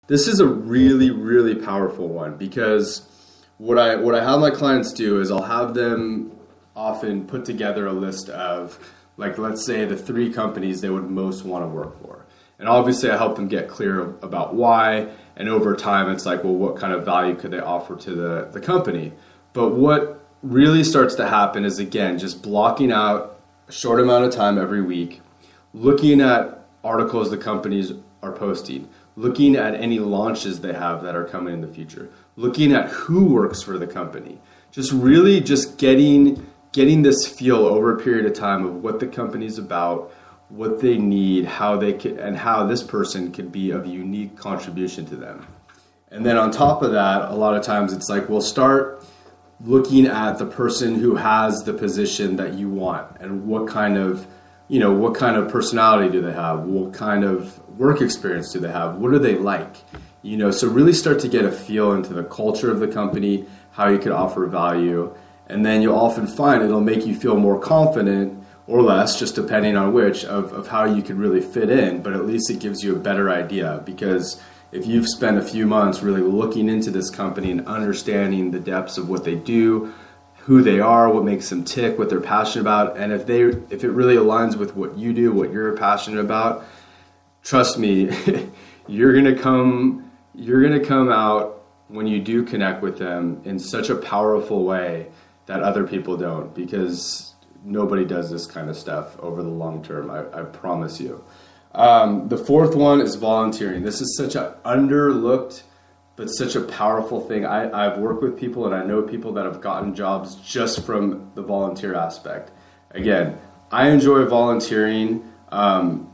This is a really, really powerful one, because what I have my clients do is I'll have them often put together a list of, like, let's say the 3 companies they would most want to work for. And obviously I help them get clear about why, and over time it's like, well, what kind of value could they offer to the company? But what really starts to happen is, again, just blocking out a short amount of time every week, looking at articles the companies are posting, looking at any launches they have that are coming in the future, looking at who works for the company, just really just getting this feel over a period of time of what the company's about, what they need, how they could, and how this person could be of unique contribution to them. And then on top of that, a lot of times it's like, we'll start looking at the person who has the position that you want, and what kind of personality do they have? What kind of work experience do they have? What do they like? So really start to get a feel into the culture of the company, how you could offer value. And then you'll often find it'll make you feel more confident, or less, just depending on which, of how you could really fit in. But at least it gives you a better idea, because if you've spent a few months really looking into this company and understanding the depths of what they do, who they are, what makes them tick, what they're passionate about, and if it really aligns with what you do, what you're passionate about, trust me, you're gonna come out when you do connect with them in such a powerful way that other people don't, because nobody does this kind of stuff over the long term, I promise you. The 4th one is volunteering. This is such an underlooked but such a powerful thing. I've worked with people, and I know people that have gotten jobs just from the volunteer aspect. Again, I enjoy volunteering.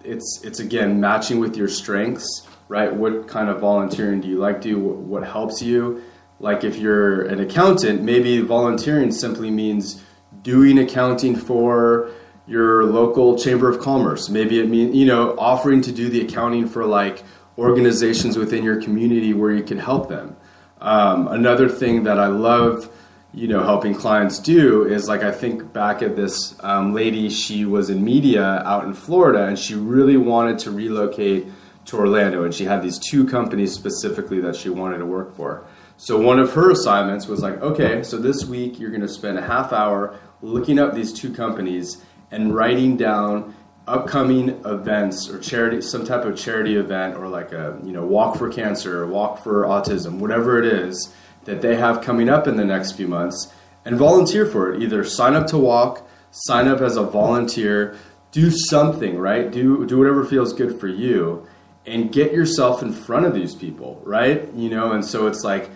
It's again, matching with your strengths, right? What kind of volunteering do you like to do? What helps you? Like if you're an accountant, maybe volunteering simply means doing accounting for your local chamber of commerce. Maybe it means, offering to do the accounting for like organizations within your community where you can help them. Another thing that I love, helping clients do is, like, I think back at this lady, she was in media out in Florida, and she really wanted to relocate to Orlando, and she had these 2 companies specifically that she wanted to work for. So one of her assignments was like, okay, so this week you're going to spend a half hour looking up these 2 companies and writing down upcoming events or charity, some type of charity event, or like a walk for cancer, or walk for autism, whatever it is that they have coming up in the next few months, and volunteer for it. Either sign up to walk, sign up as a volunteer, do something, right? Do whatever feels good for you, and get yourself in front of these people, right? And so it's like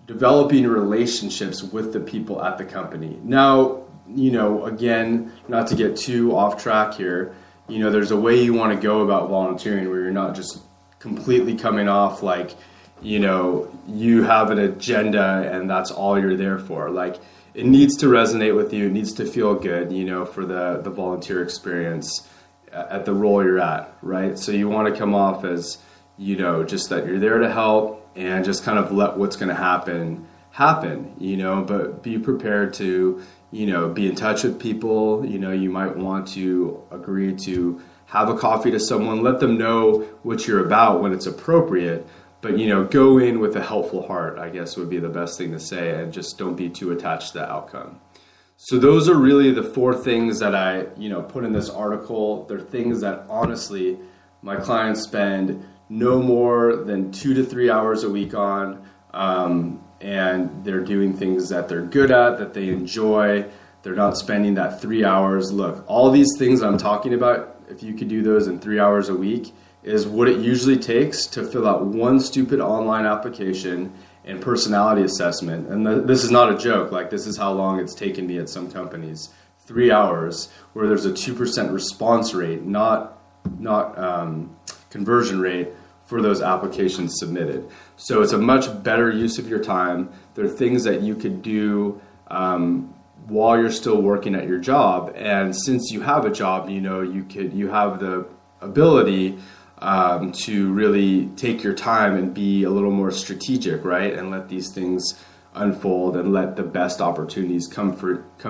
developing relationships with the people at the company. Now, again, not to get too off track here, there's a way you want to go about volunteering where you're not just completely coming off like, you have an agenda and that's all you're there for. Like, it needs to resonate with you. It needs to feel good, for the volunteer experience at the role you're at, right? So you want to come off as, just that you're there to help and just kind of let what's going to happen, but be prepared to, be in touch with people. You might want to agree to have a coffee to someone, let them know what you're about when it's appropriate, but, go in with a helpful heart, I guess would be the best thing to say, and just don't be too attached to the outcome. So those are really the 4 things that I, put in this article. They're things that honestly my clients spend no more than 2 to 3 hours a week on, and they're doing things that they're good at, that they enjoy. They're not spending that 3 hours. Look, all these things I'm talking about, if you could do those in 3 hours a week, is what it usually takes to fill out one stupid online application and personality assessment. And this is not a joke. Like, this is how long it's taken me at some companies. 3 hours, where there's a 2% response rate, not conversion rate for those applications submitted. So it's a much better use of your time. There are things that you could do while you're still working at your job. And since you have a job, you have the ability to really take your time and be a little more strategic, right? And let these things unfold and let the best opportunities come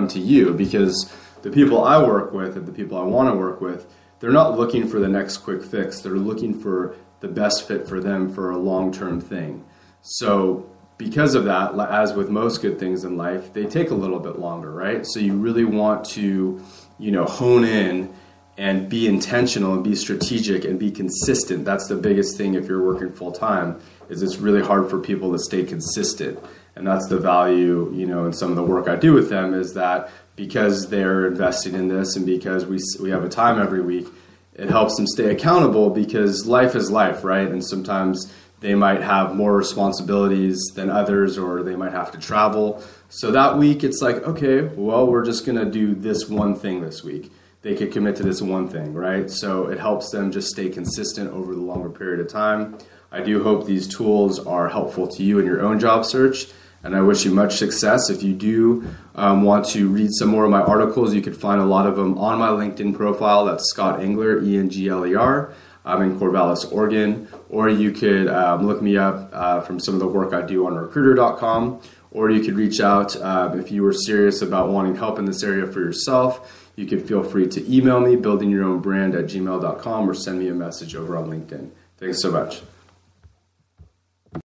to you, because the people I work with and the people I want to work with, they're not looking for the next quick fix. They're looking for the best fit for them for a long-term thing. So because of that, as with most good things in life, they take a little bit longer, right? So you really want to, hone in and be intentional and be strategic and be consistent. That's the biggest thing if you're working full time, is it's really hard for people to stay consistent. And that's the value, in some of the work I do with them, is that because they're investing in this and because we have a time every week, it helps them stay accountable, because life is life, right? And sometimes they might have more responsibilities than others, or they might have to travel. So that week it's like, okay, well, we're just gonna do this one thing this week. They could commit to this one thing, right? So it helps them just stay consistent over the longer period of time. I do hope these tools are helpful to you in your own job search, and I wish you much success. If you do want to read some more of my articles, you could find a lot of them on my LinkedIn profile. That's Scott Engler, Engler. I'm in Corvallis, Oregon. Or you could look me up from some of the work I do on recruiter.com. Or you could reach out if you were serious about wanting help in this area for yourself. You could feel free to email me, buildingyourownbrand@gmail.com, or send me a message over on LinkedIn. Thanks so much.